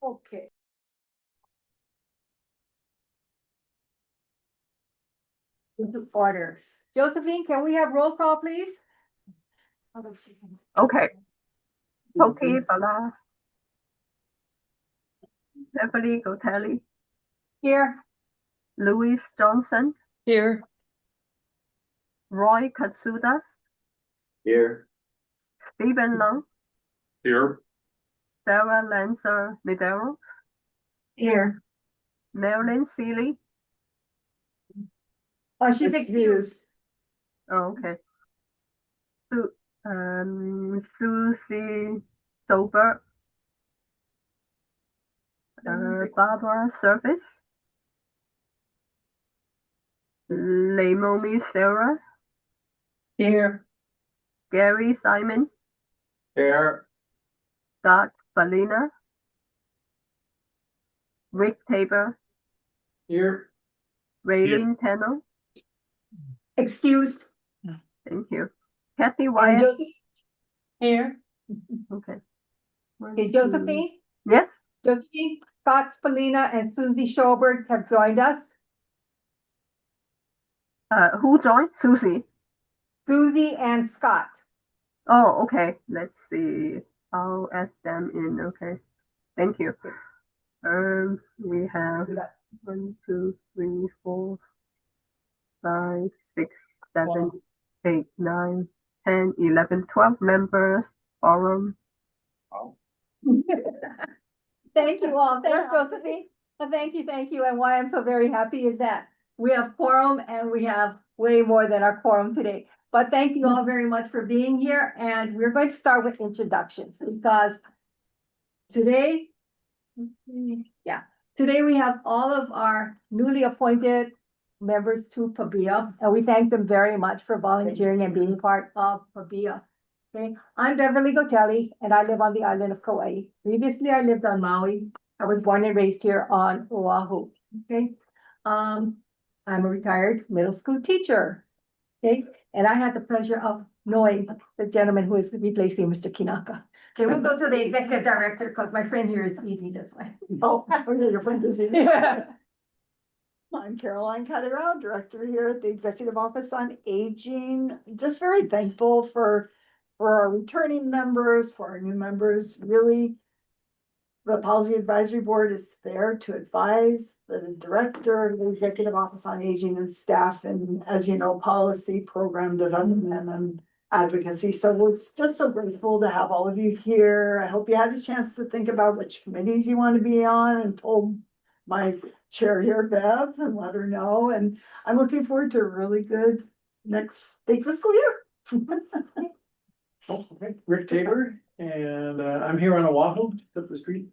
Okay. Into orders. Josephine, can we have roll call, please? Okay. Toki Balas. Beverly Gotelli. Here. Louis Johnson. Here. Roy Katsuda. Here. Stephen Lung. Here. Sarah Lancer Medeiros. Here. Marilyn Seeley. Oh, she's excused. Oh, okay. Susie Sober. Barbara Service. Leimomi Sarah. Here. Gary Simon. Here. Scott Balina. Rick Tabor. Here. Raylene Tennell. Excused. Thank you. Kathy And Wyatt. Joseph. Here. Okay. Okay, Josephine. Yes. Josephine, Scott Spalina, and Susie Schoberg have joined us. Who joined? Susie. Susie and Scott. Oh, okay. Let's see. I'll add them in. Okay. Thank you. We have 1, 2, 3, 4, 5, 6, 7, 8, 9, 10, 11, 12 members. Forum. Thank you all. Thanks, Josephine. Thank you. And why I'm so very happy is that we have quorum and we have way more than our quorum today. But thank you all very much for being here. And we're going to start with introductions because today, today we have all of our newly appointed members to PABEA, and we thank them very much for volunteering and being part of PABEA. Okay, I'm Beverly Gotelli, and I live on the island of Kauai. Previously, I lived on Maui. I was born and raised here on Oahu. Okay, I'm a retired middle school teacher. Okay, and I had the pleasure of knowing the gentleman who is replacing Mr. Kinaka. Okay, we'll go to the executive director because my friend here is Evie. That's why. Oh, your friend is Evie. Yeah. I'm Caroline Caterau, director here at the Executive Office on Aging. Just very thankful for our returning members, for our new members. Really, the Policy Advisory Board is there to advise the director of the Executive Office on Aging and staff, and as you know, policy, program development, and advocacy. So it's just so grateful to have all of you here. I hope you had a chance to think about which committees you want to be on and told my chair here, Bev, and let her know. And I'm looking forward to a really good next big fiscal year. Okay, Rick Tabor, and I'm here on Oahu, up the street.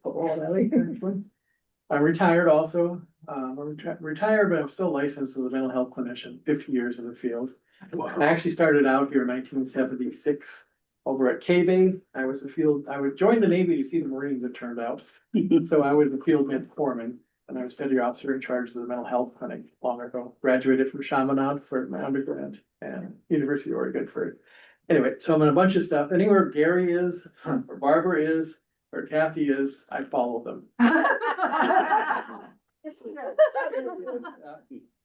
I'm retired also. I'm retired, but I'm still licensed as a mental health clinician, 50 years in the field. I actually started out here in 1976 over at PABEA. I would join the Navy to see the Marines, it turned out. So I was a field med foreman, and I was petty officer in charge of the mental health clinic long ago. Graduated from Chaminade for my undergrad and University of Oregon for. Anyway, so I'm in a bunch of stuff. Anywhere Gary is, or Barbara is, or Kathy is, I follow them.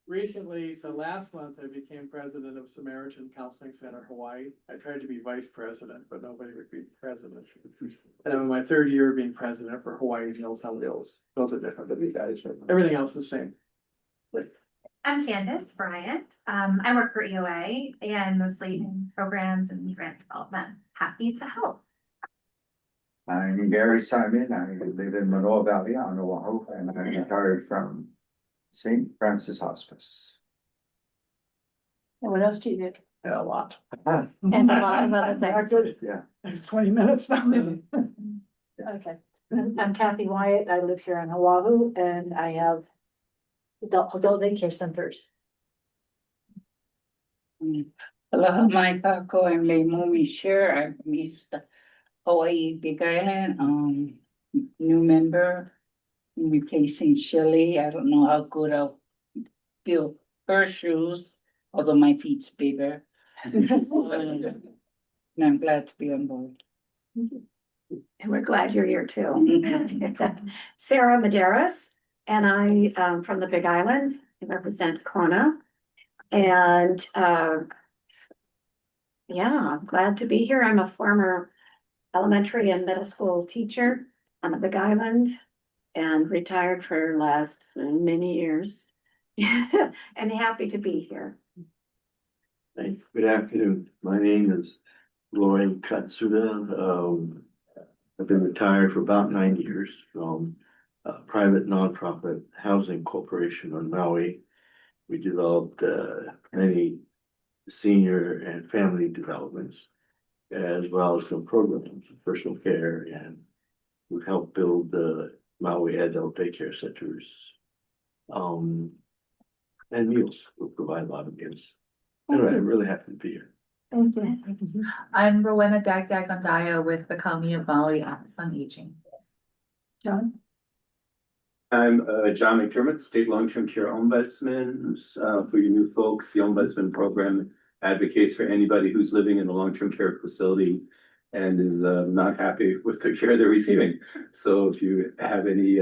Recently, so last month I became president of Samaritan Counseling Center, Hawaii. I tried to be vice president, but nobody would be president. And I'm in my third year of being president for Hawaii Meals on Wheels. Those are different than you guys, but everything else is the same. I'm Candace Bryant. I work for EOA and mostly in programs and grant development. Happy to help. I'm Gary Simon. I live in Manoa Valley on Oahu, and I'm retired from St. Francis Hospice. And what else do you do? Yeah, a lot. And a lot of other things. Good. Yeah. It's 20 minutes now. Okay, I'm Kathy Wyatt. I live here on Oahu and I have adult daycare centers. Aloha mai kako, I'm Leimomi Share. I'm East Hawaii Big Island, new member, replacing Shelley. I don't know how good I'll fill her shoes, although my feet's bigger. And I'm glad to be on board. And we're glad you're here too. Sarah Maderas, and I, from the Big Island, I represent Kona. And, yeah, I'm glad to be here. I'm a former elementary and middle school teacher on the Big Island and retired for last many years. And happy to be here. Hey, good afternoon. My name is Lloyd Katsuda. I've been retired for about 9 years from a private nonprofit housing corporation on Maui. We developed many senior and family developments, as well as some programs, personal care, and we've helped build the Maui adult daycare centers. And meals, we provide a lot of meals. Anyway, I'm really happy to be here. Thank you. I'm Rowena Dagdagondaya with the County of Maui Office on Aging. John? I'm John McDermott, State Long-Term Care Ombudsman. For you new folks, the Ombudsman Program advocates for anybody who's living in a long-term care facility and is not happy with the care they're receiving. So if you have any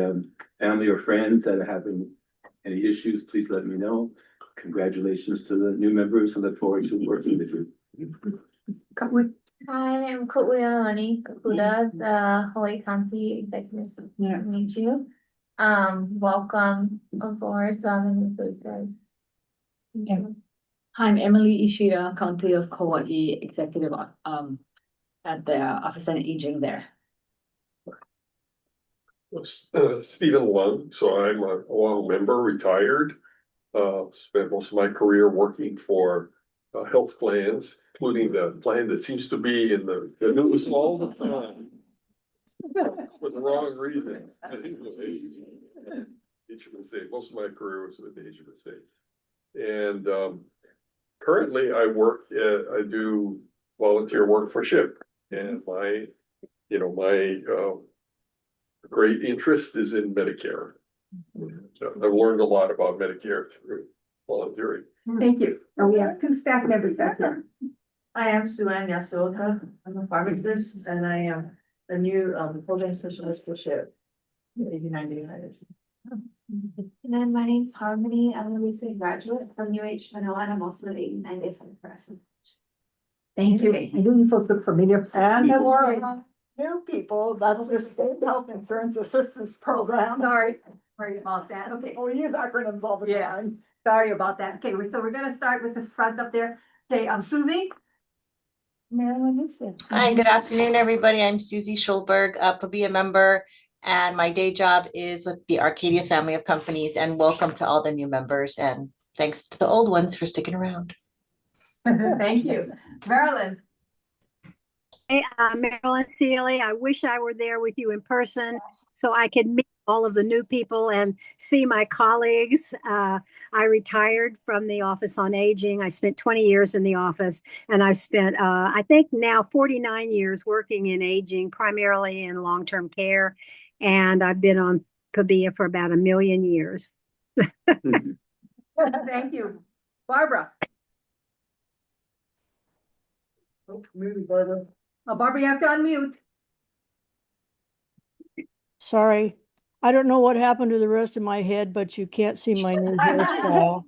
family or friends that are having any issues, please let me know. Congratulations to the new members and look forward to working with you. Hi, I'm Ku'uialani Kakuda, the Hawaii County Executive Yeah. to meet you. Welcome aboard, Loving the Food Hi, I'm Emily Ishida, County of Kauai Executive, at the Office on Aging there. Stephen Lung, so I'm a Oahu member, retired. Spent most of my career working for health plans, including the plan that seems to be in the news all the time. For the wrong reason. I think it was HMSA. Most of my career was with HMSA. And currently I do volunteer work for SHIP. And my great interest is in Medicare. I've learned a lot about Medicare through volunteering. Thank you. And we have 2 staff members back here. I am Suan Yasuoka. I'm a pharmacist and I am the new program specialist for SHIP. 89 United. And then my name's Harmony. I'm a recent graduate from UH Manoa, and I'm also the 89 Day Person. Thank you. I knew you folks look familiar. And for new people, that's the State Health Insurance Assistance Program. Sorry about that. Okay. We use acronyms all the Yeah. time. Sorry about that. Okay, so we're gonna start with the front up there. Okay, I'm Susie. Hi, good afternoon, everybody. I'm Susie Schulberg, a PABEA member, and my day job is with the Arcadia family of companies. And welcome to all the new members, and thanks to the old ones for sticking around. Thank you. Marilyn. Hey, Marilyn Sealy. I wish I were there with you in person so I could meet all of the new people and see my colleagues. I retired from the Office on Aging. I spent 20 years in the office, and I've spent, I think now 49 years working in aging, primarily in long-term care. And I've been on PABEA for about 1 million years. Thank you. Barbara. Barbara. Barbara, you have to unmute. Sorry, I don't know what happened to the rest of my head, but you can't see my new hairstyle.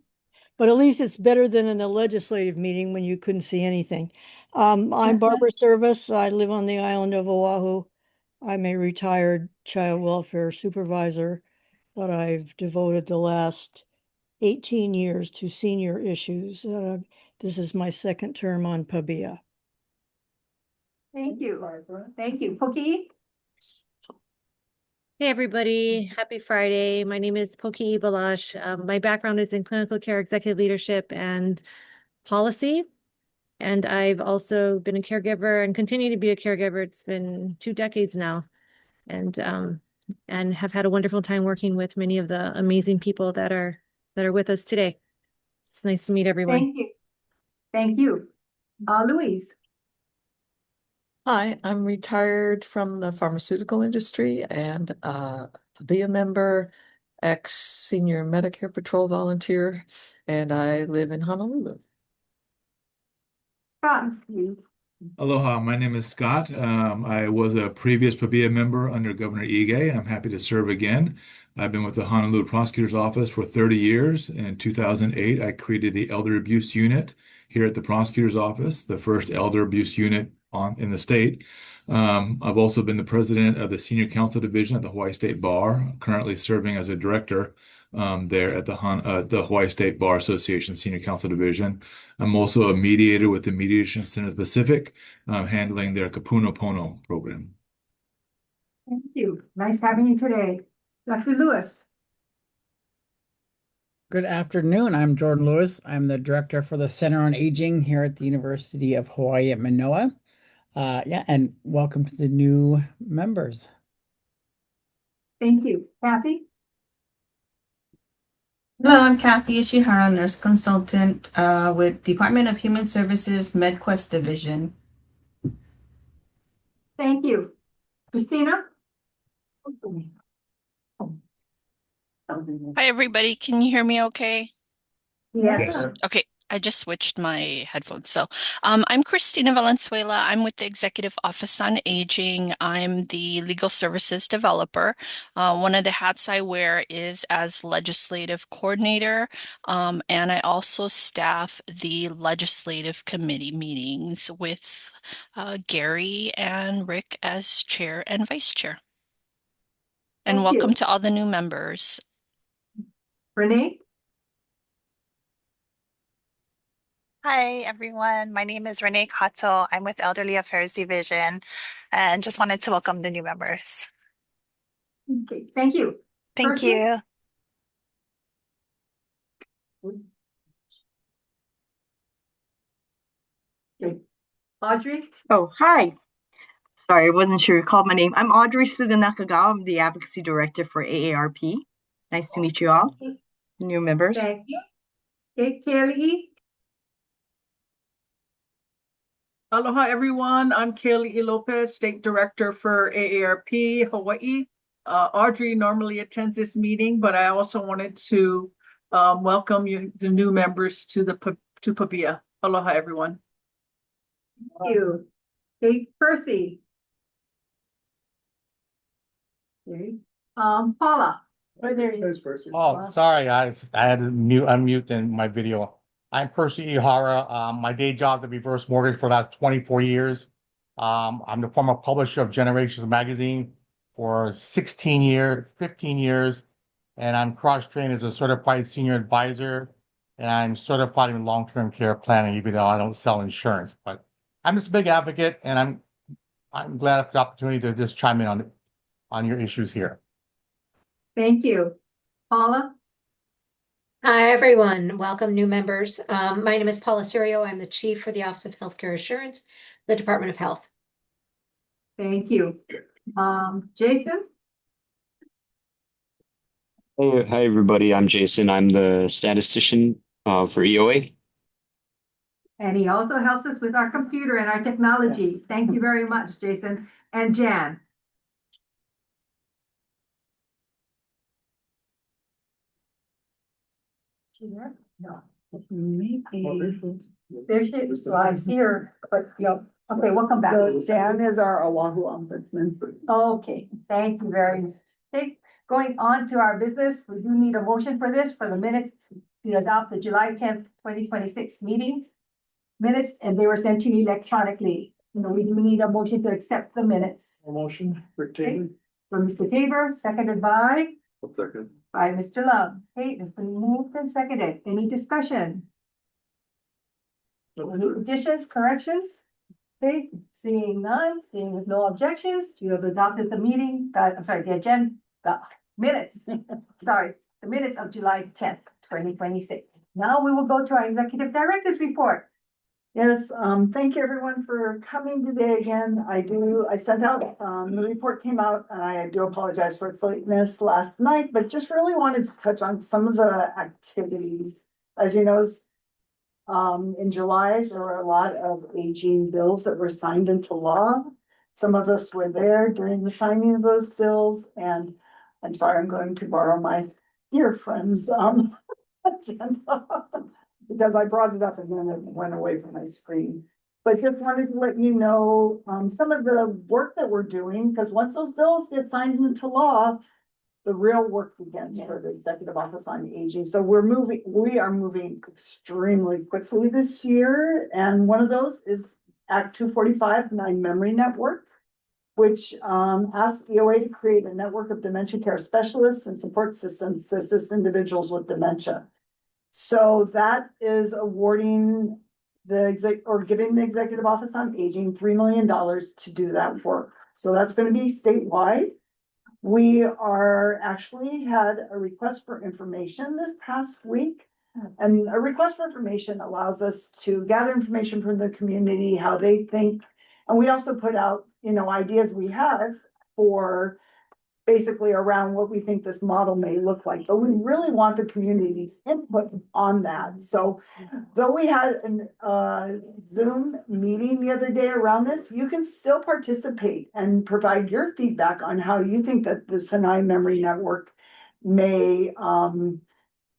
But at least it's better than in the legislative meeting when you couldn't see anything. I'm Barbara Service. I live on the island of Oahu. I'm a retired child welfare supervisor, but I've devoted the last 18 years to senior issues. This is my 2nd term on PABEA. Thank you, Barbara. Thank you. Pookie? Hey, everybody. Happy Friday. My name is Poki Balash. My background is in clinical care, executive leadership, and policy. And I've also been a caregiver and continue to be a caregiver. It's been 2 decades now, and have had a wonderful time working with many of the amazing people that are with us today. It's nice to meet everyone. Thank you. Thank you. Louise. Hi, I'm retired from the pharmaceutical industry and be a member, ex-senior Medicare Patrol volunteer, and I live in Honolulu. Franz, please. Aloha, my name is Scott. I was a previous PABEA member under Governor Ige. I'm happy to serve again. I've been with the Honolulu Prosecutor's Office for 30 years. In 2008, I created the Elder Abuse Unit here at the Prosecutor's Office, the first elder abuse unit in the state. I've also been the president of the Senior Counsel Division at the Hawaii State Bar, currently serving as a director there at the Hawaii State Bar Association Senior Counsel Division. I'm also a mediator with the Mediation Center Pacific, handling their Kapuno Pono program. Thank you. Nice having you today. Dr. Lewis. Good afternoon. I'm Jordan Lewis. I'm the director for the Center on Aging here at the University of Hawaii at Manoa. And welcome to the new members. Thank you. Kathy? Hello, I'm Kathy Ishihara, nurse consultant with Department of Human Services MedQuest Division. Thank you. Christina? Hi, everybody. Can you hear me okay? Yes. Okay, I just switched my headphones. So I'm Christina Valenzuela. I'm with the Executive Office on Aging. I'm the legal services developer. One of the hats I wear is as legislative coordinator, and I also staff the legislative committee meetings with Gary and Rick as chair and vice chair. And Thank welcome you. to all the new members. Renee? Hi, everyone. My name is Renee Kato. I'm with Elderly Affairs Division and just wanted to welcome the new members. Okay, thank you. Thank Percy? you. Okay. Audrey? Oh, hi. Sorry, I wasn't sure you called my name. I'm Audrey Suganakagawa. I'm the Advocacy Director for AARP. Nice to meet you all, new members. Thank you. Okay, Kelly? Aloha, everyone. I'm Kaylee E. Lopez, State Director for AARP Hawaii. Audrey normally attends this meeting, but I also wanted to welcome you, the new members to PABEA. Aloha, everyone. Thank you. Okay, Percy? Okay. Paula? Right there. Oh, sorry, guys. I had to unmute in my video. I'm Percy Ihara. My day job is the reverse mortgage for the last 24 years. I'm the former publisher of Generations magazine for 15 years, and I'm cross-trained as a certified senior advisor, and I'm certified in long-term care planning, even though I don't sell insurance. But I'm just a big advocate, and I'm glad for the opportunity to just chime in on your issues here. Thank you. Paula? Hi, everyone. Welcome, new members. My name is Paula Serio. I'm the Chief for the Office of Healthcare Assurance, the Department of Health. Thank you. Jason? Hey, hi everybody. I'm Jason. I'm the statistician for EOA. And he also helps us with our computer and our technology. Yes. Thank you very much, Jason. And Jan? She there? No. Maybe. There she is. Well, I see her, but yeah. Okay, we'll come back. So Jan is our Oahu ombudsman. Okay, thank you very much. Okay, going on to our business, we do need a motion for this, for the minutes to adopt the July 10th, 2026 meetings minutes, and they were sent to you electronically. You know, we do need a motion to accept the minutes. A motion, Rick Taylor. From Mr. Tabor, seconded by Second. Mr. Love. Okay, it's been moved and seconded. Any discussion? Any additions, corrections? Okay, seeing none, seeing with no objections, you have adopted the meeting, the agenda, the minutes, sorry, the minutes of July 10th, 2026. Now we will go to our executive director's report. Yes, thank you everyone for coming today again. I sent out, the report came out and I do apologize for its lateness last night, but just really wanted to touch on some of the activities. As you know, in July, there were a lot of aging bills that were signed into law. Some of us were there during the signing of those bills, and I'm sorry, I'm going to borrow my dear friend's agenda because I brought it up and then it went away from my screen. But just wanted to let you know, some of the work that we're doing, because once those bills get signed into law, the real work begins for the Executive Office on Aging. So we are moving extremely quickly this year. And one of those is Act 245, Nine Memory Network, which asks EOA to create a network of dementia care specialists and support systems to assist individuals with dementia. So that is awarding giving the Executive Office on Aging $3 million to do that work. So that's going to be statewide. We are actually had a request for information this past week. And a request for information allows us to gather information from the community, how they think. And we also put out, ideas we have for basically around what we think this model may look like. But we really want the community's input on that. So though we had a Zoom meeting the other day around this, you can still participate and provide your feedback on how you think that this Hanai Memory Network may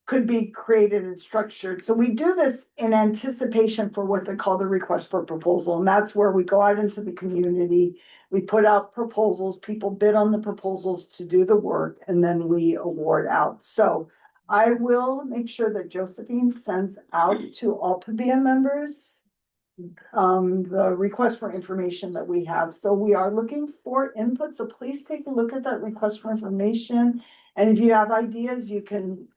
could be created and structured. So we do this in anticipation for what they call the request for proposal. And that's where we go out into the community. We put out proposals, people bid on the proposals to do the work, and then we award out. So I will make sure that Josephine sends out to all PABEA members the request for information that we have. So we are looking for input. So please take a look at that request for information. And if you have ideas, you can,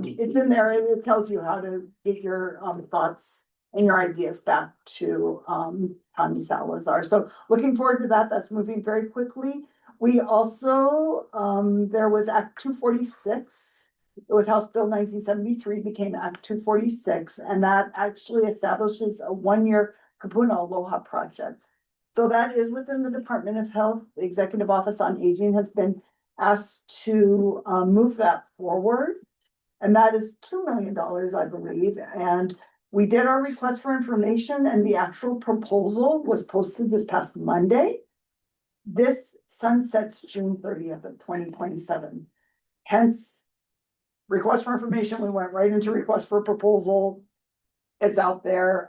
it's in there. It tells you how to get your thoughts and your ideas back to Connie Salazar. So looking forward to that. That's moving very quickly. We also, there was Act 246. It was House Bill 1973, became Act 246, and that actually establishes a one-year Kapuna Aloha project. So that is within the Department of Health. The Executive Office on Aging has been asked to move that forward. And that is $2 million, I believe. And we did our request for information, and the actual proposal was posted this past Monday. This sunsets June 30th of 2027. Hence, request for information, we went right into request for proposal. It's out there.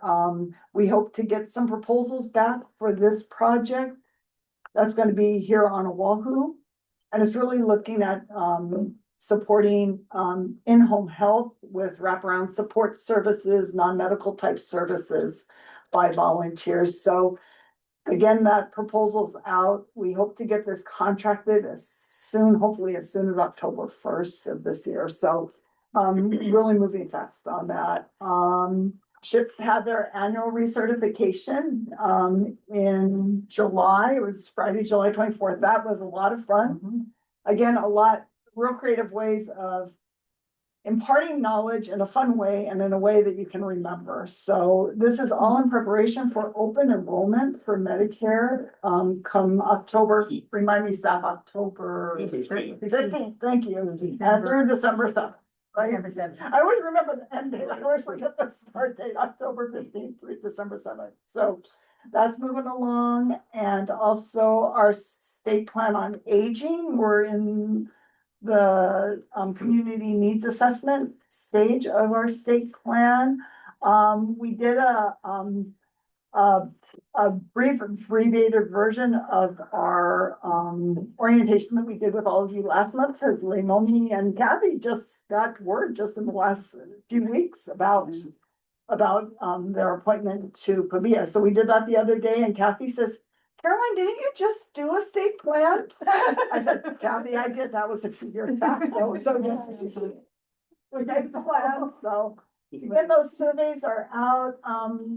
We hope to get some proposals back for this project. That's going to be here on Oahu. And it's really looking at supporting in-home health with wraparound support services, non-medical type services by volunteers. So again, that proposal's out. We hope to get this contracted as soon, hopefully as soon as October 1st of this year. So really moving fast on that. SHIP had their annual recertification in July. It was Friday, July 24th. That was a lot of fun. Again, real creative ways of imparting knowledge in a fun way and in a way that you can remember. So this is all in preparation for open enrollment for Medicare come October, remind me staff, October 15th, thank you, and through December 7th. Right? I always remember the end date. I always forget the start date, October 15th through December 7th. So that's moving along. And also our state plan on aging, we're in the community needs assessment stage of our state plan. We did a brief abbreviated version of our orientation that we did with all of you last month, because Leimomi and Kathy just got word just in the last few weeks about their appointment to PABEA. So we did that the other day, and Kathy says, Caroline, didn't you just do a state plan? I said, Kathy, I did. That was a few years back. So yes, we did the plan. So again, those surveys are out.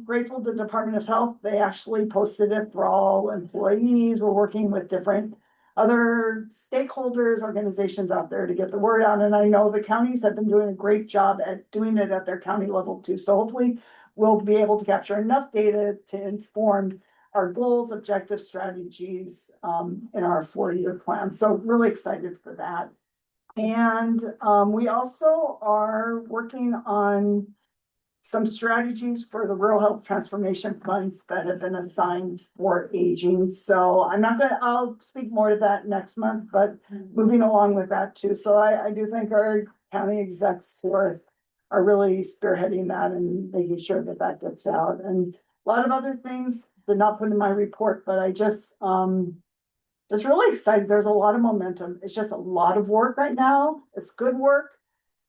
Grateful to the Department of Health. They actually posted it for all employees. We're working with different other stakeholders, organizations out there to get the word out. And I know the counties have been doing a great job at doing it at their county level too. So hopefully we'll be able to capture enough data to inform our goals, objectives, strategies in our 4-year plan. So really excited for that. And we also are working on some strategies for the rural health transformation funds that have been assigned for aging. So I'll speak more to that next month, but moving along with that too. So I do think our county execs are really spearheading that and making sure that that gets out. And A lot of other things did not put in my report, but I just really excited. There's a lot of momentum. It's just a lot of work right now. It's good work.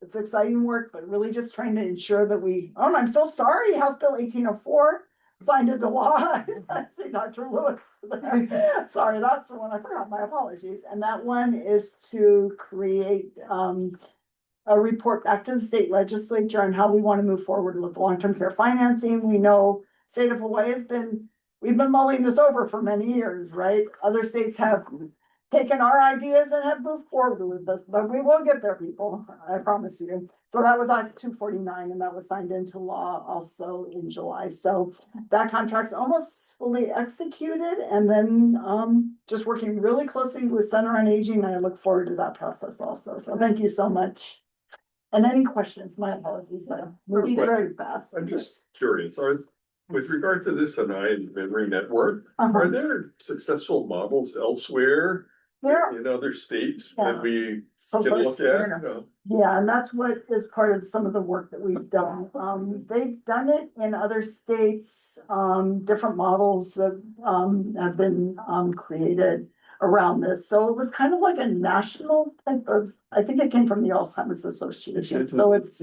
It's exciting work, but really just trying to ensure that I'm so sorry, House Bill 1804 signed into law. I see Dr. Lewis there. Sorry, that's the one I forgot. My apologies. And that one is to create a report back to the state legislature on how we want to move forward with long-term care financing. We know state of Hawaii we've been mulling this over for many years, right? Other states have taken our ideas and have moved forward with this, but we will get there, people. I promise you. So that was Act 249, and that was signed into law also in July. So that contract's almost fully executed, and then just working really closely with Center on Aging, and I look forward to that process also. So thank you so much. And any questions? My apologies. I'm moving very fast. I'm just curious, with regard to this and memory network, are there successful models elsewhere in other states that we can look at? Yeah, and that's what is part of some of the work that we've done. They've done it in other states, different models that have been created around this. So it was kind of like a national type of, I think it came from the Alzheimer's Association. So it's,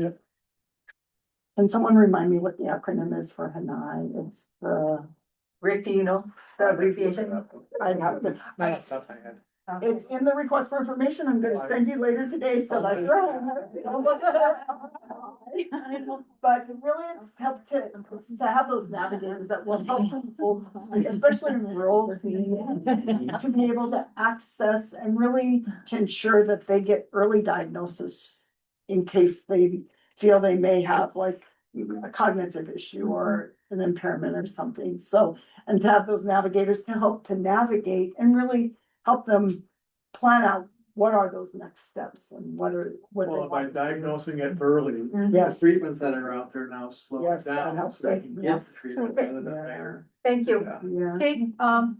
can someone remind me what the acronym is for HANAI? It's the Rick, do you know the abbreviation? I have the. It's in the request for information. I'm gonna send you later today, so like. But really, it's helped to have those navigators that will help people, especially in rural communities, to be able to access and really to ensure that they get early diagnosis in case they feel they may have like a cognitive issue or an impairment or something. So, and to have those navigators to help to navigate and really help them plan out what are those next steps and what by diagnosing it early. Yes. Treatments that are out there now slow Yes, it down. that helps. So they can get the treatment rather than later. Thank you. Yeah. Okay,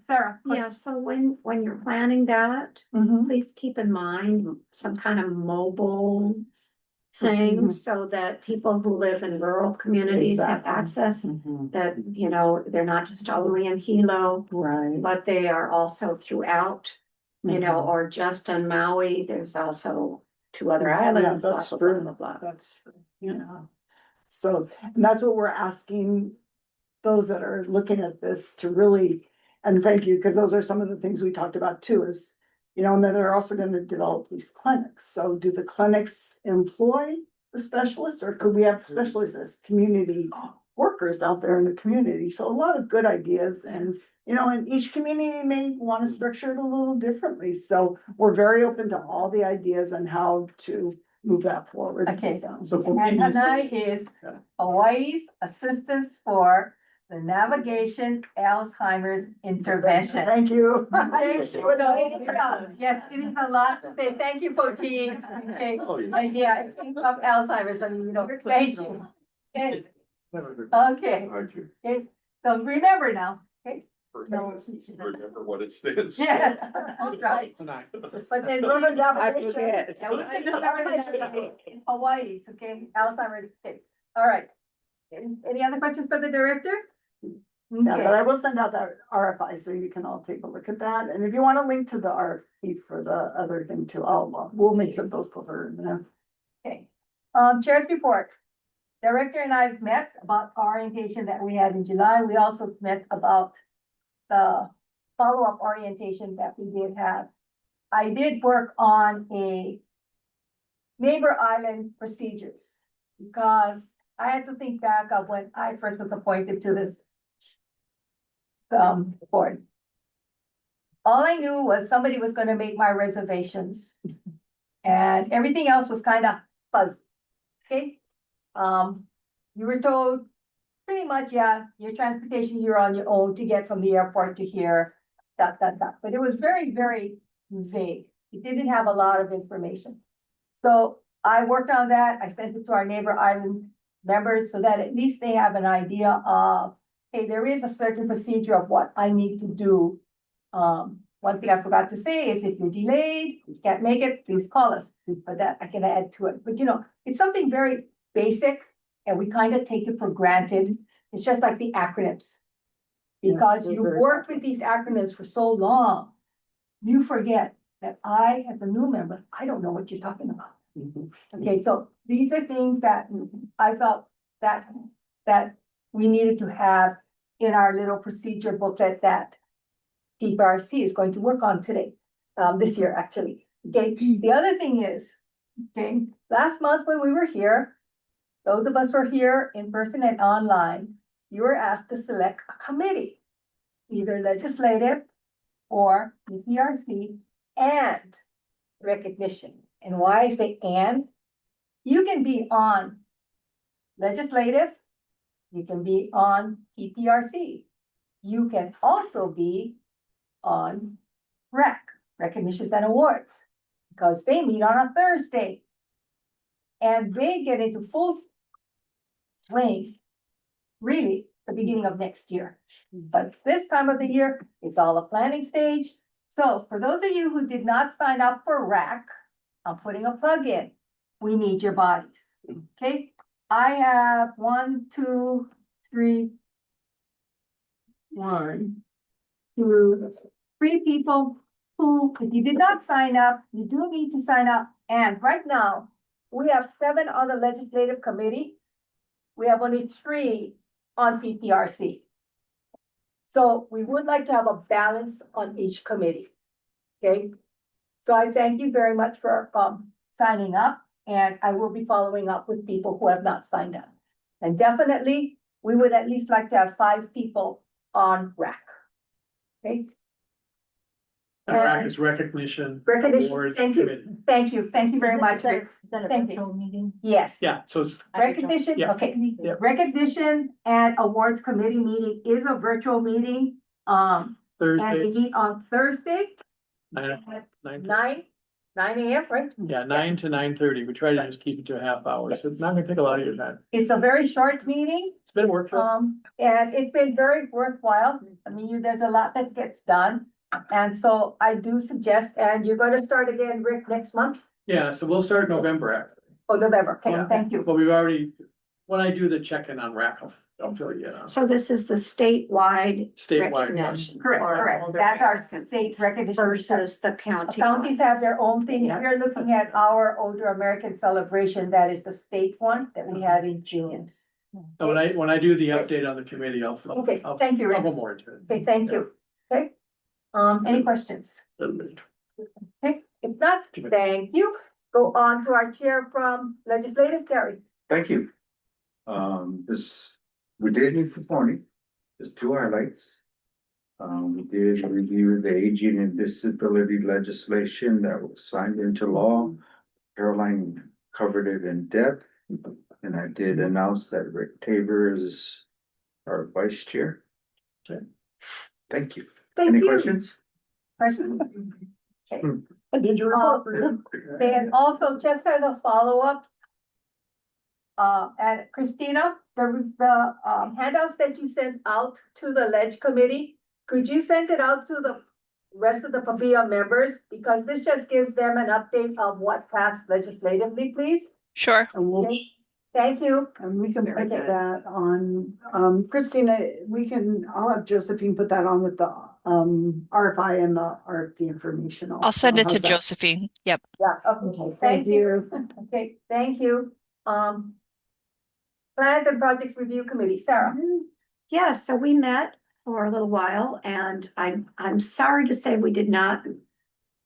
Sarah. Yeah, so when you're planning that, please keep in mind some kind of mobile thing so that people who live in rural communities have access, that, you know, they're not just only in Hilo, right, but they are also throughout, you know, or just on Maui. There's also 2 other islands, Yeah, blah, that's blah, true. blah, blah, blah. That's true. Yeah. So, and that's what we're asking those that are looking at this to really, and thank you, because those are some of the things we talked about too, is, you know, and then they're also going to develop these clinics. So do the clinics employ the specialists, or could we have specialists as community workers out there in the community? So a lot of good ideas, and you know, and each community may want to structure it a little differently. So we're very open to all the ideas on how to move that forward. Okay. So And HANAI is Hawaii's Assistance for the Navigation Alzheimer's Intervention. Thank you. Thank you. Yes, it is a lot to say. Thank you, Poki. Okay, and yeah, I think of Alzheimer's, I mean, you know, thank you. Okay. Okay. Okay, so remember now, okay? Remember what it stands for. Yeah, that's right. But then remember navigation. forget. Yeah, we can remember in Hawaii, okay, Alzheimer's, okay, all right. Any other questions for the director? No, Okay. but I will send out that RFI so you can all take a look at that. And if you want to link to the RFP for the other thing too, we'll make some of those put her in there. Okay, chair's report. Director and I have met about orientation that we had in July. We also met about the follow-up orientation that we did have. I did work on a neighbor island procedures because I had to think back of when I first was appointed to this board. All I knew was somebody was gonna make my reservations. And everything else was kind of fuzzy, okay? You were told pretty much, yeah, your transportation, you're on your own to get from the airport to here, but it was very, very vague. It didn't have a lot of information. So I worked on that. I sent it to our neighbor island members so that at least they have an idea of, hey, there is a certain procedure of what I need to do. One thing I forgot to say is if you're delayed, you can't make it, please call us. But that I can add to it. But you know, it's something very basic and we kind of take it for granted. It's just like the acronyms. Because we're you very worked with these acronyms for so long, you forget that I, as a new member, I don't know what you're talking about. Okay, so these are things that I felt that we needed to have in our little procedure booklet that PRC is going to work on today, this year, actually. Okay, the other thing is, okay, last month when we were here, those of us who are here in person and online, you were asked to select a committee, either legislative or PRC and recognition. And why I say and, you can be on legislative, you can be on PPRC. You can also be on recognitions and awards, because they meet on a Thursday. And they get into full swing, really, the beginning of next year. But this time of the year, it's all a planning stage. So for those of you who did not sign up for RAC, I'm putting a plug in. We need your bodies, okay? I have 1, 2, 3, 3 people who, if you did not sign up, you do need to sign up. And right now, we have 7 on the legislative committee. We have only 3 on PPRC. So we would like to have a balance on each committee, okay? So I thank you very much for signing up, and I will be following up with people who have not signed up. And definitely, we would at least like to have 5 people on RAC, okay? And RAC is recognition. Recognition, Awards thank you, Committee. thank you very much. Thank you. Yes. Yeah, so it's. Recognition, Yeah. okay, Yeah. recognition and awards committee meeting is a virtual meeting. And we Thursday, meet on Thursday, 9 9 AM, right? yeah, 9 to 9:30. We try to just keep it to a half hour, so it's not gonna take a lot of your time. It's a very short meeting, It's been a workshop. and it's been very worthwhile. I mean, there's a lot that gets done. And so I do suggest, and you're gonna start again, Rick, next month? Yeah, so we'll start November actually. Oh, November, okay, Yeah. thank you. But we've already, when I do the check-in on RAC, I'll fill you in on. So this is the statewide Statewide one. recognition. Correct, for correct. older That's our veterans state recognition. versus the county. Counties have their own thing. If Yes. you're looking at our Older American Celebration, that is the state one that we had in June. So when I do the update on the committee, I'll. Okay, I'll- thank you, I'll Rick. go more into it. Okay, thank you. Okay. Any questions? Okay, if not, thank you. Go on to our chair from Legislative, Gary. Thank you. We did meet this morning, just 2 highlights. We did review the aging and disability legislation that was signed into law. Caroline covered it in depth, and I did announce that Rick Tabor is our vice chair. Okay. Thank you. Any questions? Questions? Okay. Did you report for you? And also, just as a follow-up, and Christina, the handouts that you sent out to the Ledge Committee, could you send it out to the rest of the PABEA members? Because this just gives them an update of what passed legislatively, please. Sure. And we'll, Okay. Thank you. and we can put good. that on, Christina, I'll have Josephine put that on with the RFI and the RFP information. I'll send it to How's that? Josephine. Yep. Yeah, okay, Okay, thank you. Okay, thank you. Plans and Projects Review Committee, Sarah. Yeah, so we met for a little while, and I'm sorry to say we did not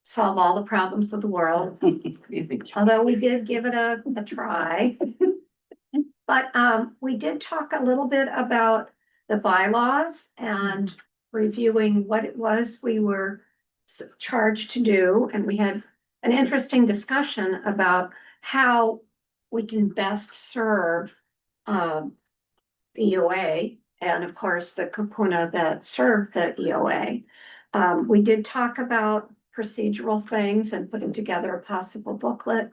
solve all the problems of the world. Although we did give it a try. But we did talk a little bit about the bylaws and reviewing what it was we were charged to do. And we had an interesting discussion about how we can best serve the EOA and of course the Kapuna that served the EOA. We did talk about procedural things and putting together a possible booklet.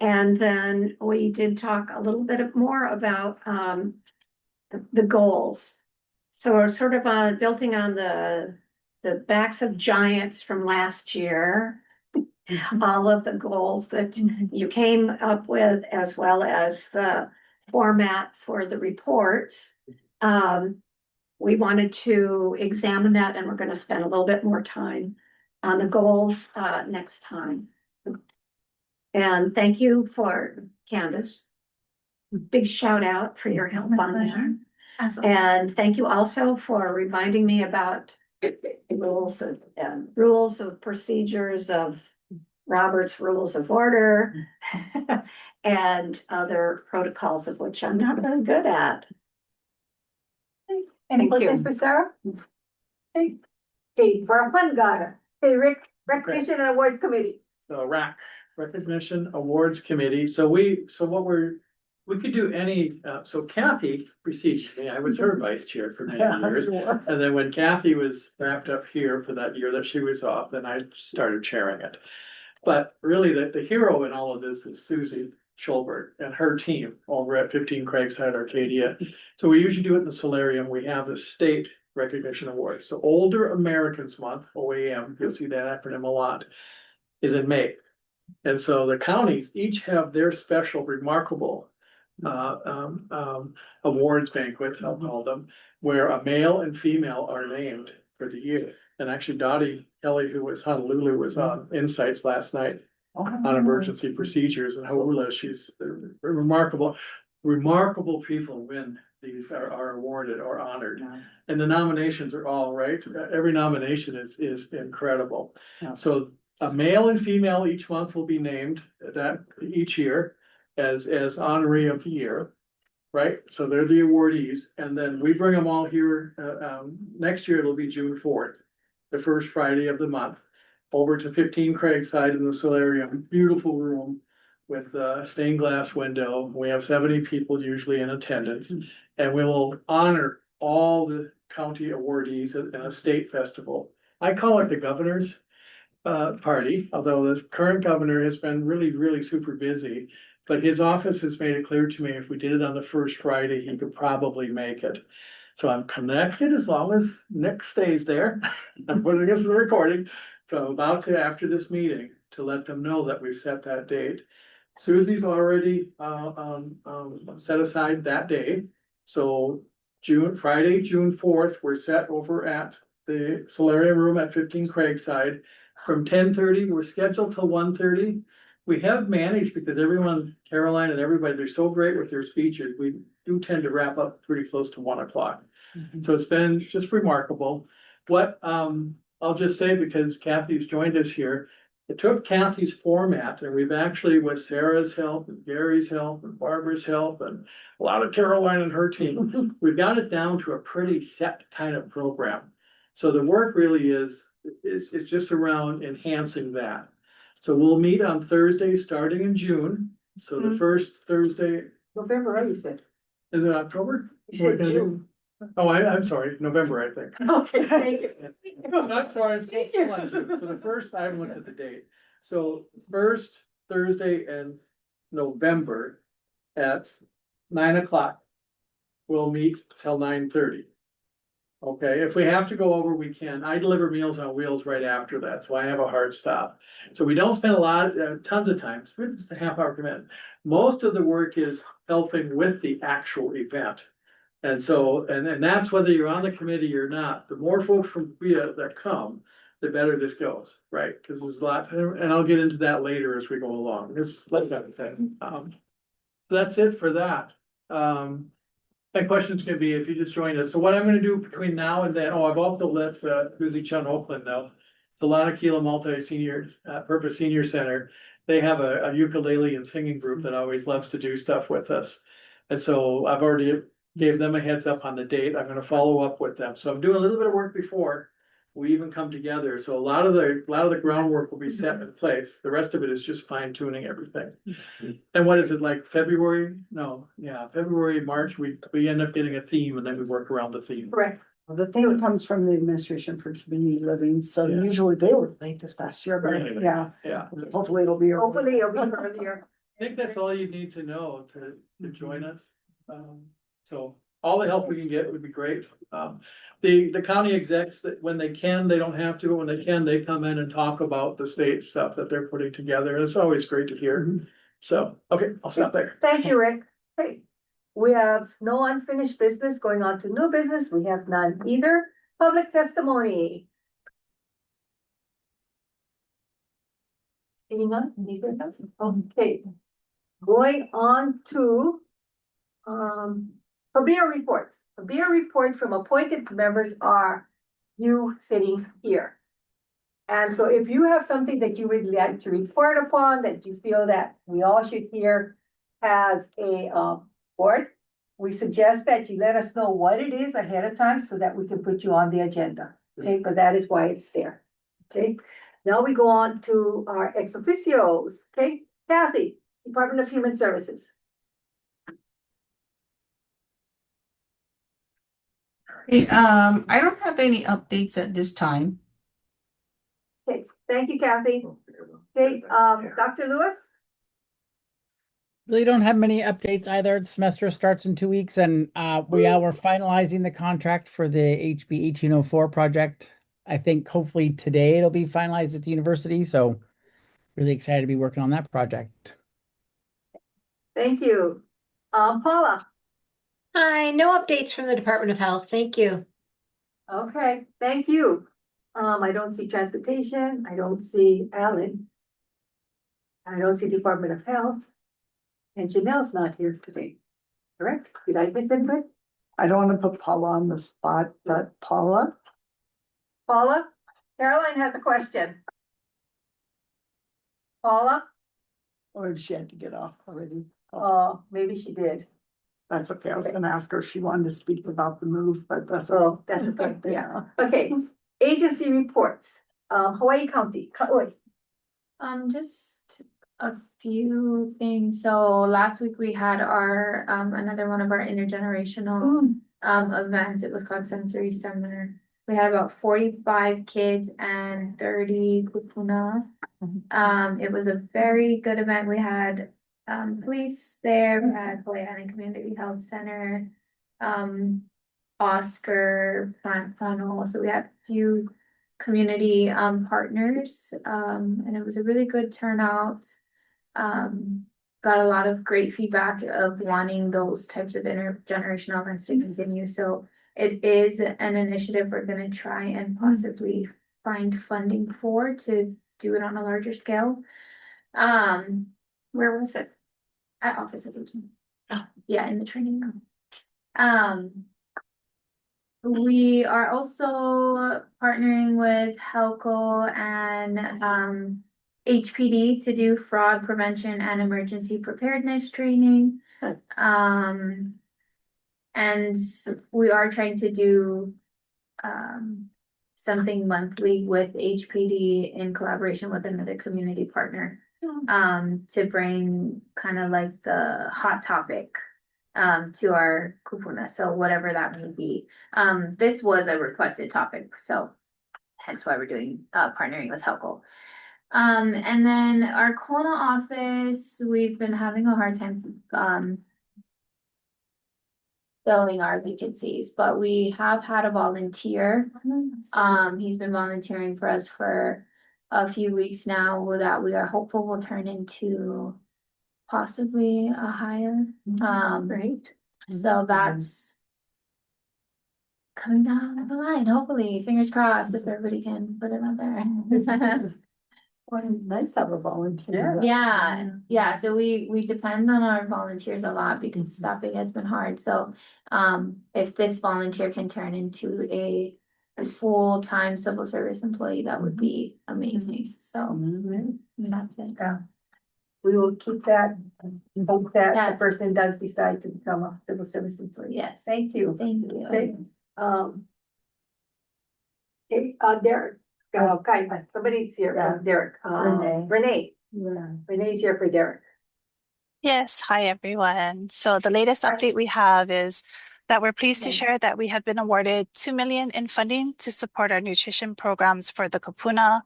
And then we did talk a little bit more about the goals. So we're sort of building on the backs of giants from last year. All of the goals that you came up with, as well as the format for the reports. we wanted to examine that, and we're gonna spend a little bit more time on the goals, next time. And thank you for Candace. Big shout out for your help on that. And thank you also for reminding me about rules of procedures of Robert's Rules of Order and other protocols of which I'm not very good at. Any Thank questions you. for Sarah? Okay, for our fun guy, hey, Rick, Recognition and Awards Committee. So RAC, Recognition Awards Committee. So we could do any, so Kathy preceded me. I was her vice chair for many years. And then when Kathy was wrapped up here for that year that she was off, then I started chairing it. But really the hero in all of this is Susie Schulberg and her team over at 15 Craigside Arcadia. So we usually do it in the solarium. We have the state recognition awards. So Older Americans Month, OAM, you'll see that acronym a lot, is in May. And so the counties each have their special remarkable awards banquets, I'll call them, where a male and female are named for the year. And actually Dottie Kelly, who was Honolulu, was on Insights last night on emergency procedures, and Haula, she's remarkable people win these are awarded or honored. And the nominations are all right. Every nomination is incredible. So a male and female each month will be named that each year as honoree of the year, right? So they're the awardees, and then we bring them all here. Next year it'll be June 4th, the first Friday of the month, over to 15 Craigside in the solarium. Beautiful room with a stained glass window. We have 70 people usually in attendance, and we will honor all the county awardees in a state festival. I call it the governor's party, although the current governor has been really super busy. But his office has made it clear to me if we did it on the first Friday, he could probably make it. So I'm connected as long as Nick stays there. I'm putting this in the recording. So about to, after this meeting, to let them know that we set that date. Susie's already set aside that day. So Friday, June 4th, we're set over at the solarium room at 15 Craigside. From 10:30, we're scheduled till 1:30. We have managed, because everyone, Caroline and everybody, they're so great with their speeches, we do tend to wrap up pretty close to 1 o'clock. So it's been just remarkable. What I'll just say, because Kathy's joined us here, it took Kathy's format, and we've actually, with Sarah's help and Gary's help and Barbara's help and a lot of Caroline and her team, we've got it down to a pretty set kind of program. So the work really is just around enhancing that. So we'll meet on Thursday, starting in June. So the first Thursday. November, right, you said? Is it October? You said June. Oh, I'm sorry, November, I think. Okay, thank you. I'm sorry, I'm still on June. So the first, I haven't looked at the date. So first Thursday in November at 9 o'clock. We'll meet till 9:30. Okay, if we have to go over, we can. I deliver Meals on Wheels right after that, so I have a hard stop. So we don't spend tons of time, it's just a half hour commitment. Most of the work is helping with the actual event. And so, and that's whether you're on the committee or not. The more folks from PABEA that come, the better this goes, right? Because there's a lot, and I'll get into that later as we go along. It's like that thing. So that's it for that. My question's gonna be, if you just joined us, so what I'm gonna do between now and then, I've also let Susie Chun Oakland know. The Lanakila Multi-Senior Purpose Senior Center, they have a ukulele and singing group that always loves to do stuff with us. And so I've already gave them a heads up on the date. I'm gonna follow up with them. So I'm doing a little bit of work before we even come together. So a lot of the groundwork will be set in place. The rest of it is just fine tuning everything. And what is it, like February? No, yeah, February, March, we end up getting a theme and then we work around the theme. Correct. The theme comes from the Administration for Community Living, so usually they were late this past year, but yeah, hopefully it'll be. Hopefully it'll be earlier. I think that's all you need to know to join us. So all the help we can get would be great. The county execs, that when they can, they don't have to, but when they can, they come in and talk about the state stuff that they're putting together. It's always great to hear. So, okay, I'll stop there. Thank you, Rick. Great. We have no unfinished business. Going on to new business, we have none either. Public testimony. Seeing none, neither. Okay. Going on to PABEA reports. PABEA reports from appointed members are you sitting here. And so if you have something that you would like to report upon, that you feel that we all should hear as a board, we suggest that you let us know what it is ahead of time so that we can put you on the agenda. Okay, but that is why it's there. Okay, now we go on to our ex officios. Okay, Kathy, Department of Human Services. Okay, I don't have any updates at this time. Okay, thank you, Kathy. Okay, Dr. Lewis? Really don't have many updates either. The semester starts in 2 weeks, and we're finalizing the contract for the HB 1804 project. I think hopefully today it'll be finalized at the university, so really excited to be working on that project. Thank you. Paula? Hi, no updates from the Department of Health. Thank you. Okay, thank you. I don't see transportation. I don't see Alan. I don't see Department of Health. And Janelle's not here today, correct? Did I miss anybody? I don't want to put Paula on the spot, but Paula? Paula? Caroline has a question. Paula? Or she had to get off already. Maybe she did. That's okay. I was gonna ask her if she wanted to speak about the move, but that's. Oh, that's okay, yeah. Okay, agency reports, Hawaii County, Kauai. Just a few things. So last week we had our another one of our intergenerational events. It was called Sensory Summer. We had about 45 kids and 30 kupuna. It was a very good event. We had police there, we had Hawaii Island Community Health Center, Oscar, Plant Funnel. So we had a few community partners, and it was a really good turnout. Got a lot of great feedback of wanting those types of intergenerational events to continue. So it is an initiative we're going to try and possibly find funding for to do it on a larger scale. Where was it? At Office of Aging. Oh, yeah, in the training room. We are also partnering with HELCO and HPD to do fraud prevention and emergency preparedness training. And we are trying to do something monthly with HPD in collaboration with another community partner to bring kind of like the hot topic to our kupuna. So whatever that may be. This was a requested topic, so hence why we're doing partnering with HELCO. And then our Kona office, we've been having a hard time filling our vacancies, but we have had a volunteer. He's been volunteering for us for a few weeks now that we are hopeful will turn into possibly a hire. Great. So that's coming down the line, hopefully, fingers crossed, if everybody can put it out there. Well, nice to have a volunteer. Yeah, so we depend on our volunteers a lot because staffing has been hard. So if this volunteer can turn into a full-time civil service employee, that would be amazing. So that's it. Yeah. We will keep that, hope that the person does decide to become a civil service employee. Yes. Thank you. Thank you. Okay, Derek. Okay, somebody's here for Derek. Renee. Renee's here for Derek. Yes, hi everyone. So the latest update we have is that we're pleased to share that we have been awarded $2 million in funding to support our nutrition programs for the kupuna.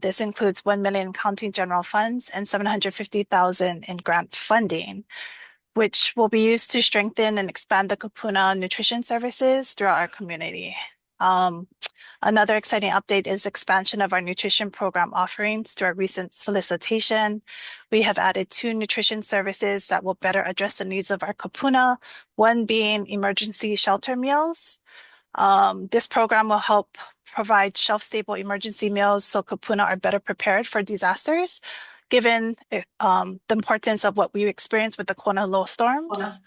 This includes $1 million county general funds and $750,000 in grant funding, which will be used to strengthen and expand the kupuna nutrition services throughout our community. Another exciting update is expansion of our nutrition program offerings through our recent solicitation. We have added 2 nutrition services that will better address the needs of our kupuna, one being emergency shelter meals. This program will help provide shelf-stable emergency meals so kupuna are better prepared for disasters, given the importance of what we experienced with the Kona low storms.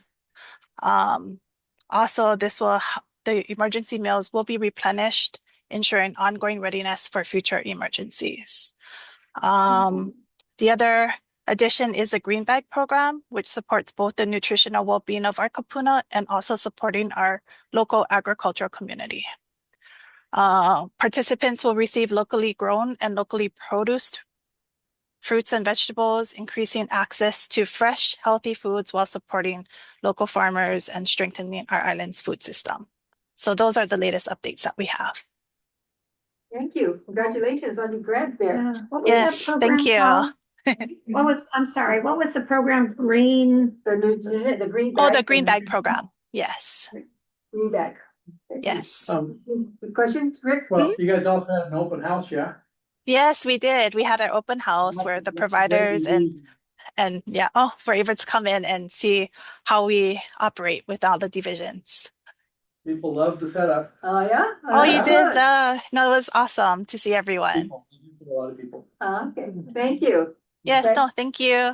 Also, the emergency meals will be replenished, ensuring ongoing readiness for future emergencies. The other addition is the Green Bag program, which supports both the nutritional well-being of our kupuna and also supporting our local agricultural community. Participants will receive locally grown and locally produced fruits and vegetables, increasing access to fresh, healthy foods while supporting local farmers and strengthening our island's food system. So those are the latest updates that we have. Thank you. Congratulations on your grant there. Yeah. What was Yes, that thank program you. called? I'm sorry, what was the program? Green? The green Oh, bag. the Green Bag program. Yes. Green bag. Yes. Good questions, Rick? Well, you guys also had an open house, yeah? Yes, we did. We had our open house where the providers and yeah, were able to come in and see how we operate with all the divisions. People love the setup. Oh, yeah? Oh, you did? Good. No, it was awesome to see everyone. A lot of people. Okay, thank you. Yes, Okay. no, thank you.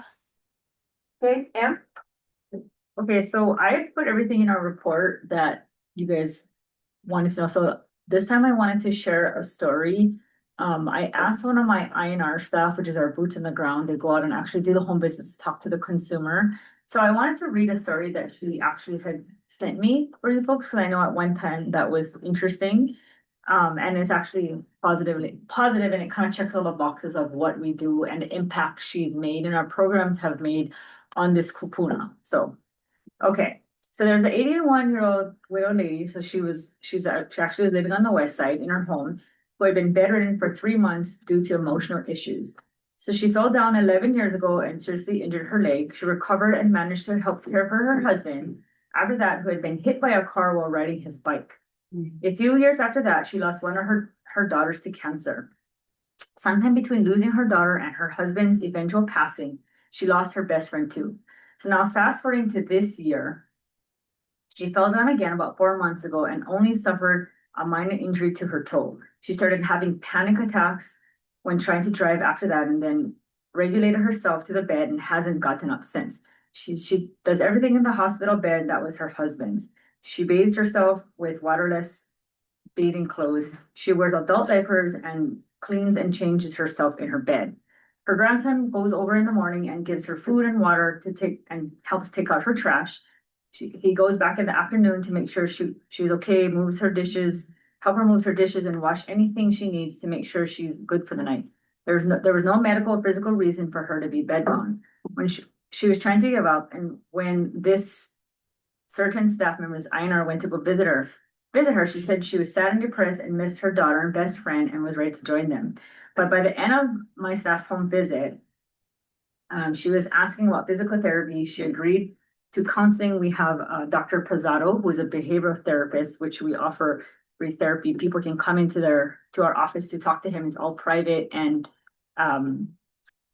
Okay, Em? Okay, so I put everything in our report that you guys wanted to know. So this time I wanted to share a story. I asked one of my INR staff, which is our boots in the ground, they go out and actually do the home visits, talk to the consumer. So I wanted to read a story that she actually had sent me for you folks, because I know at one time that was interesting. And it's actually positive, and it kind of checks all the boxes of what we do and the impact she's made and our programs have made on this kupuna. So, okay. So there's an 81-year-old widow lady. So she's actually living on the west side in her home, who had been bedridden for 3 months due to emotional issues. So she fell down 11 years ago and seriously injured her leg. She recovered and managed to help care for her husband after that, who had been hit by a car while riding his bike. A few years after that, she lost one of her daughters to cancer. Sometime between losing her daughter and her husband's eventual passing, she lost her best friend too. So now fast forwarding to this year, she fell down again about 4 months ago and only suffered a minor injury to her toe. She started having panic attacks when trying to drive after that, and then regulated herself to the bed and hasn't gotten up since. She does everything in the hospital bed that was her husband's. She bathes herself with waterless bathing clothes. She wears adult diapers and cleans and changes herself in her bed. Her grandson goes over in the morning and gives her food and water to take and helps take out her trash. He goes back in the afternoon to make sure she's okay, moves her dishes, help her move her dishes and wash anything she needs to make sure she's good for the night. There was no medical or physical reason for her to be bedbound. When she was trying to give up, and when this certain staff members, INR, went to go visit her, she said she was sad and depressed and missed her daughter and best friend and was ready to join them. But by the end of my staff's home visit, she was asking about physical therapy. She agreed to counseling. We have Dr. Pizzato, who is a behavioral therapist, which we offer free therapy. People can come into our office to talk to him. It's all private, and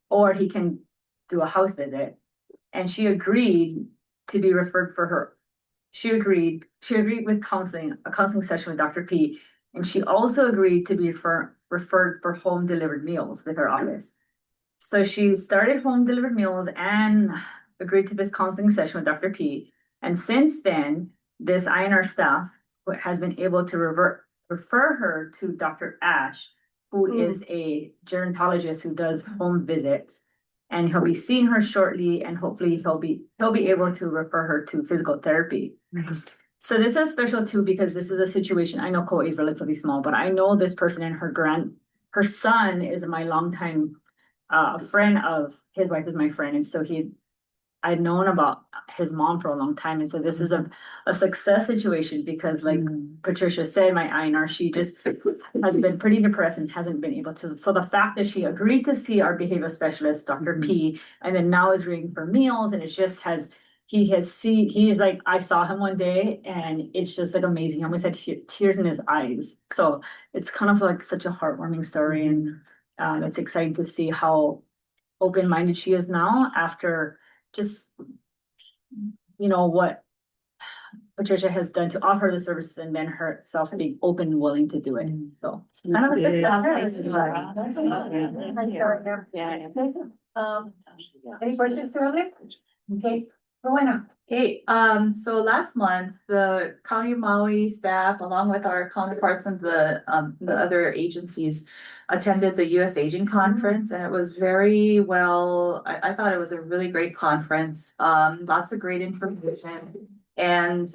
or he can do a house visit. And she agreed to be referred for her. She agreed with a counseling session with Dr. P. And she also agreed to be referred for home delivered meals with her office. So she started home delivered meals and agreed to this counseling session with Dr. P. And since then, this INR staff has been able to refer her to Dr. Ash, who is a gerontologist who does home visits. And he'll be seeing her shortly, and hopefully he'll be able to refer her to physical therapy. So this is special too, because this is a situation. I know Kauai is relatively small, but I know this person and her son is my longtime friend of his wife is my friend, and so I'd known about his mom for a long time, and so this is a success situation because, like Patricia said, my INR, she just has been pretty depressed and hasn't been able to. So the fact that she agreed to see our behavioral specialist, Dr. P, and then now is reading for meals, and it just has he's like, I saw him one day and it's just like amazing. He almost had tears in his eyes. So it's kind of like such a heartwarming story, and it's exciting to see how open-minded she is now after just, what Patricia has done to offer the services and then herself being open and willing to do it. So kind of a success. Any questions, Shirley? Okay, Rowena. Okay, so last month, the County of Maui staff, along with our counterparts and the other agencies, attended the US Aging Conference, and it was very well, I thought it was a really great conference. Lots of great information. And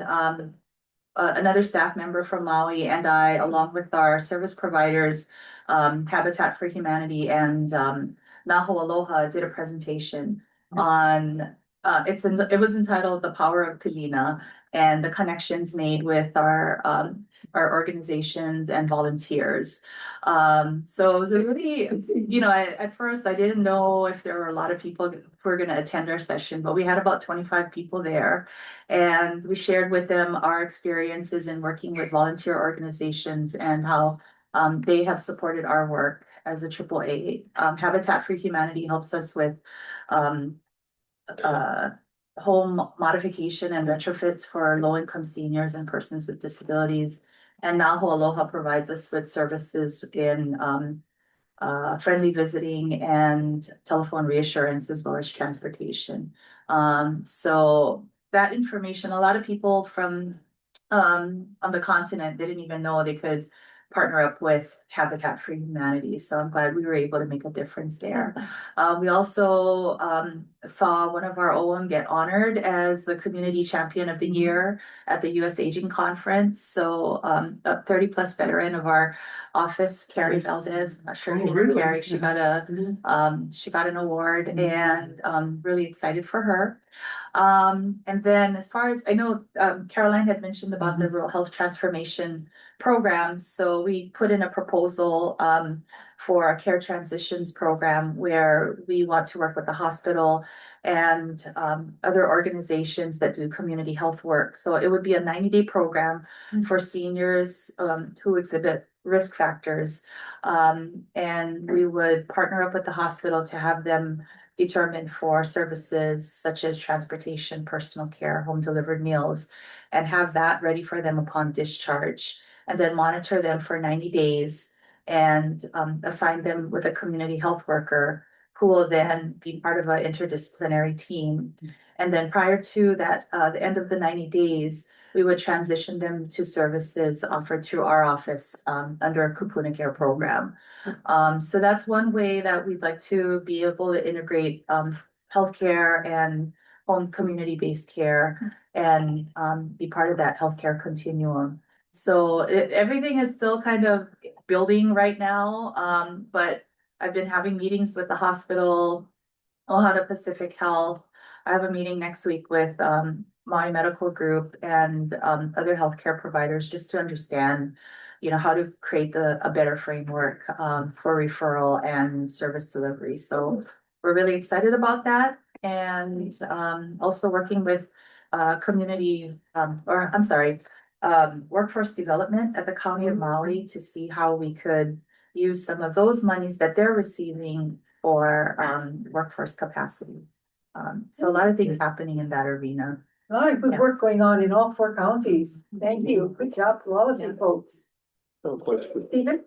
another staff member from Maui and I, along with our service providers, Habitat for Humanity and Naho Aloha, did a presentation on it was entitled "The Power of Pilina" and the connections made with our organizations and volunteers. So it was a really, at first I didn't know if there were a lot of people who were going to attend our session, but we had about 25 people there, and we shared with them our experiences in working with volunteer organizations and how they have supported our work as a AAA. Habitat for Humanity helps us with home modification and retrofits for low-income seniors and persons with disabilities. And Naho Aloha provides us with services in friendly visiting and telephone reassurance, as well as transportation. So that information, a lot of people from on the continent didn't even know they could partner up with Habitat for Humanity. So I'm glad we were able to make a difference there. We also saw one of our OM get honored as the Community Champion of the Year at the US Aging Conference. So a 30-plus veteran of our office, Carrie Valdez, I'm not sure you know Carrie, she got an award, and really excited for her. And then as far as I know, Caroline had mentioned about the rural health transformation programs. So we put in a proposal for a care transitions program where we want to work with the hospital and other organizations that do community health work. So it would be a 90-day program for seniors who exhibit risk factors. And we would partner up with the hospital to have them determined for services such as transportation, personal care, home delivered meals, and have that ready for them upon discharge, and then monitor them for 90 days and assign them with a community health worker who will then be part of an interdisciplinary team. And then prior to that, the end of the 90 days, we would transition them to services offered through our office under a Kupuna Care program. So that's one way that we'd like to be able to integrate healthcare and home community-based care and be part of that healthcare continuum. So everything is still kind of building right now, but I've been having meetings with the hospital, Ohana Pacific Health. I have a meeting next week with Maui Medical Group and other healthcare providers just to understand, how to create a better framework for referral and service delivery. So we're really excited about that, and also working with workforce development at the County of Maui to see how we could use some of those monies that they're receiving for workforce capacity. So a lot of things happening in that arena. A lot of good work going on in all 4 counties. Thank you. Good job to all of you folks. No question. Stephen?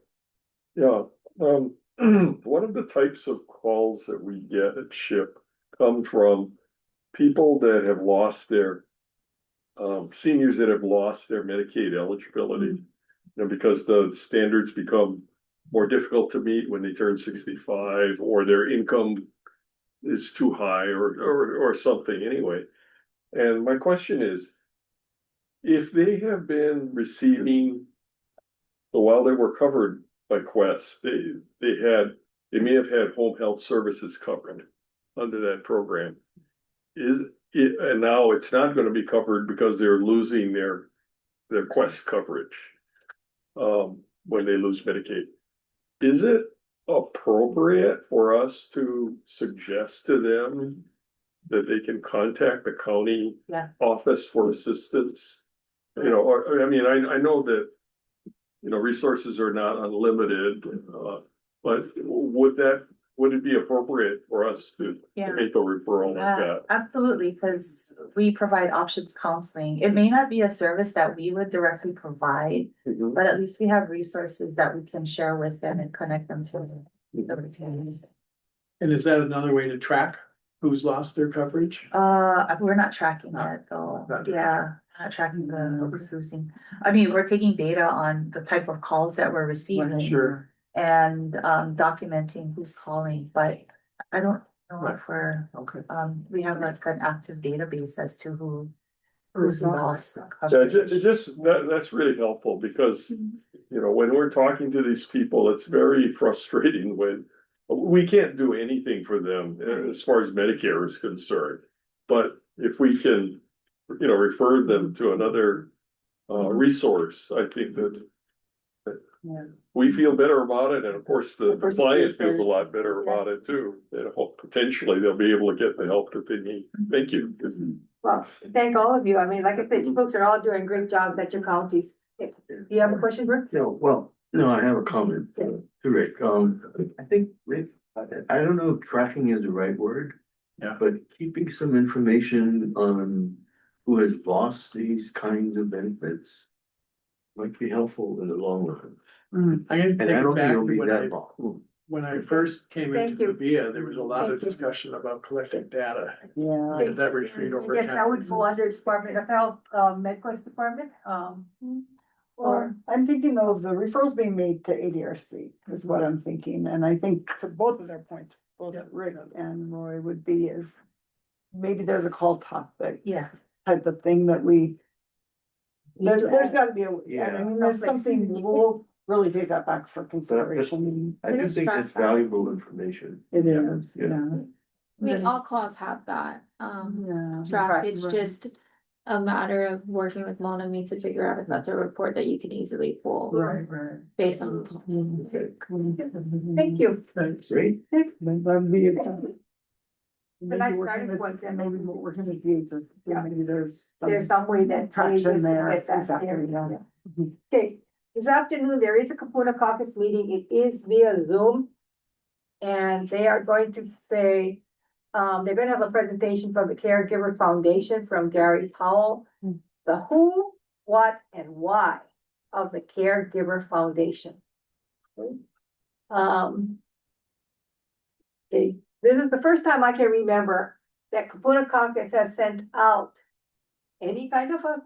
Yeah, one of the types of calls that we get at SHIP come from people that have lost their seniors that have lost their Medicaid eligibility, because the standards become more difficult to meet when they turn 65, or their income is too high, or something anyway. And my question is, if they have been receiving, while they were covered by Quest, they may have had home health services covered under that program. And now it's not going to be covered because they're losing their Quest coverage when they lose Medicaid. Is it appropriate for us to suggest to them that they can contact the county Yeah. office for assistance? You know, or, I mean, I know that, you know, resources are not unlimited, but would it be appropriate for us to Yeah. make a referral like that? Absolutely, because we provide options counseling. It may not be a service that we would directly provide, Mhm. but at least we have resources that we can share with them and connect them to the retainers. And is that another way to track who's lost their coverage? We're not tracking that though. Not- Yeah, not tracking the who's losing. I mean, we're taking data on the type of calls that we're receiving. Sure. And documenting who's calling, but I don't know if we're, Okay. we have like an active database as to who's lost. Yeah, coverage. that's really helpful because, you know, when we're talking to these people, it's very frustrating when we can't do anything for them as far as Medicare is concerned. But if we can, you know, refer them to another resource, I think that we feel better about it, and of course, the client feels a lot better about it too. You know, potentially they'll be able to get the help that they need. Thank you. Well, thank all of you. I mean, like I said, you folks are all doing great jobs at your counties. Do you have a question, Bruce? No, I have a comment to Rick. I think Rick, I don't know if tracking is the right word. Yeah. But keeping some information on who has lost these kinds of benefits might be helpful in the long run. I'm gonna And take I it don't think back it'll to be when that I, long. when I first came Thank into you. PABEA, there was a lot of Thank you. discussion about collecting data. Yeah. And that retreat over. Yes, that would go under Department of Health, MedQuest Department, Or I'm thinking of the referrals being made to ADRC is what I'm thinking, and I think to both of their points, both Rick and Roy would be is. Maybe there's a call topic. Yeah. Type of thing that we. There's gotta be a, I Yeah. mean, there's something, we'll really take that back for consideration. I do think it's valuable information. It is, Yeah. yeah. I mean, all calls have that, Yeah. track, it's just a matter of working with Monami to figure out if that's a report that you can easily pull. Right. Based on. Thank you. Thanks. Great. That'd be it. But I Maybe we're started gonna- with them. Maybe what we're gonna do is, maybe there's. There's some way that. Traction there. With that. Exactly, yeah. Okay, this afternoon, there is a Kapuna Caucus meeting. It is via Zoom. And they are going to say, they're gonna have a presentation from the Caregiver Foundation from Gary Powell. The who, what, and why of the Caregiver Foundation. Okay. Okay, this is the first time I can remember that Kapuna Caucus has sent out any kind of a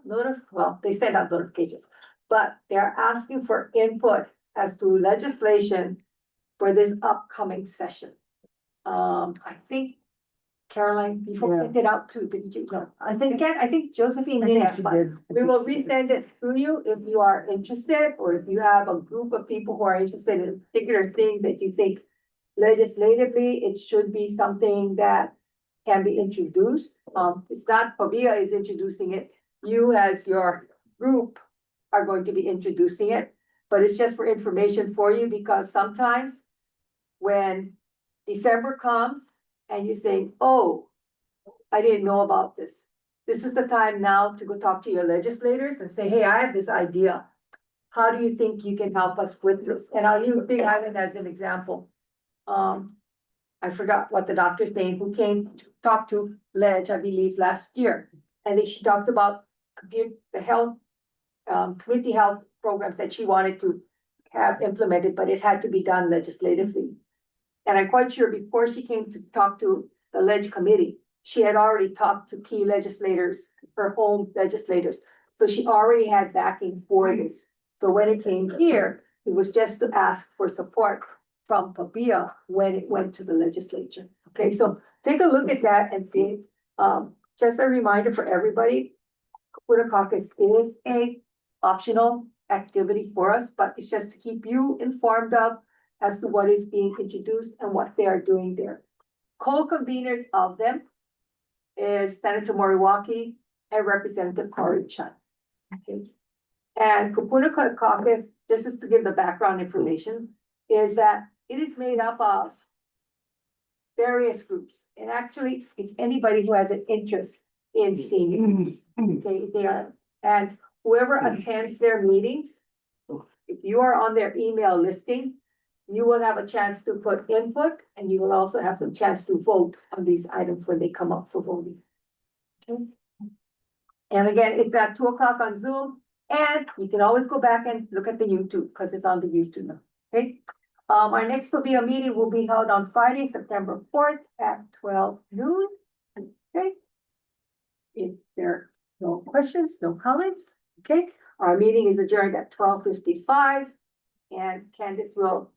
well, they send out notifications, but they're asking for input as to legislation for this upcoming session. I think Caroline, you folks Yeah. sent it out too, didn't you? No, I think. again, I think Josephine I did, think she but did. we will resend it through you if you are interested, or if you have a group of people who are interested in a particular thing that you think legislatively, it should be something that can be introduced. It's not PABEA is introducing it. You as your group are going to be introducing it, but it's just for information for you, because sometimes when December comes and you say, oh, I didn't know about this. This is the time now to go talk to your legislators and say, hey, I have this idea. How do you think you can help us with this? And I'll use Big Island as an example. I forgot what the doctor's name who came to talk to Ledge, I believe, last year. And she talked about the health, community health programs that she wanted to have implemented, but it had to be done legislatively. And I'm quite sure before she came to talk to the Ledge committee, she had already talked to key legislators, her home legislators. So she already had backing for this. So when it came here, it was just to ask for support from PABEA when it went to the legislature. Okay, so take a look at that and see. Just a reminder for everybody, Kapuna Caucus is a optional activity for us, but it's just to keep you informed of as to what is being introduced and what they are doing there. Co-conveners of them is Senator Moriwaki and Representative Corey Chun. Okay. And Kapuna Caucus, just as to give the background information, is that it is made up of various groups. And actually, it's anybody who has an interest in seniors. They are, and whoever attends their meetings, if you are on their email listing, you will have a chance to put input, and you will also have the chance to vote on these items when they come up for voting. Okay. And again, it's at 2 o'clock on Zoom, and you can always go back and look at the YouTube, because it's on the YouTube now, okay? Our next PABEA meeting will be held on Friday, September 4th at 12 noon, okay? If there are no questions, no comments, okay? Our meeting is adjourned at 12:55, and Candace will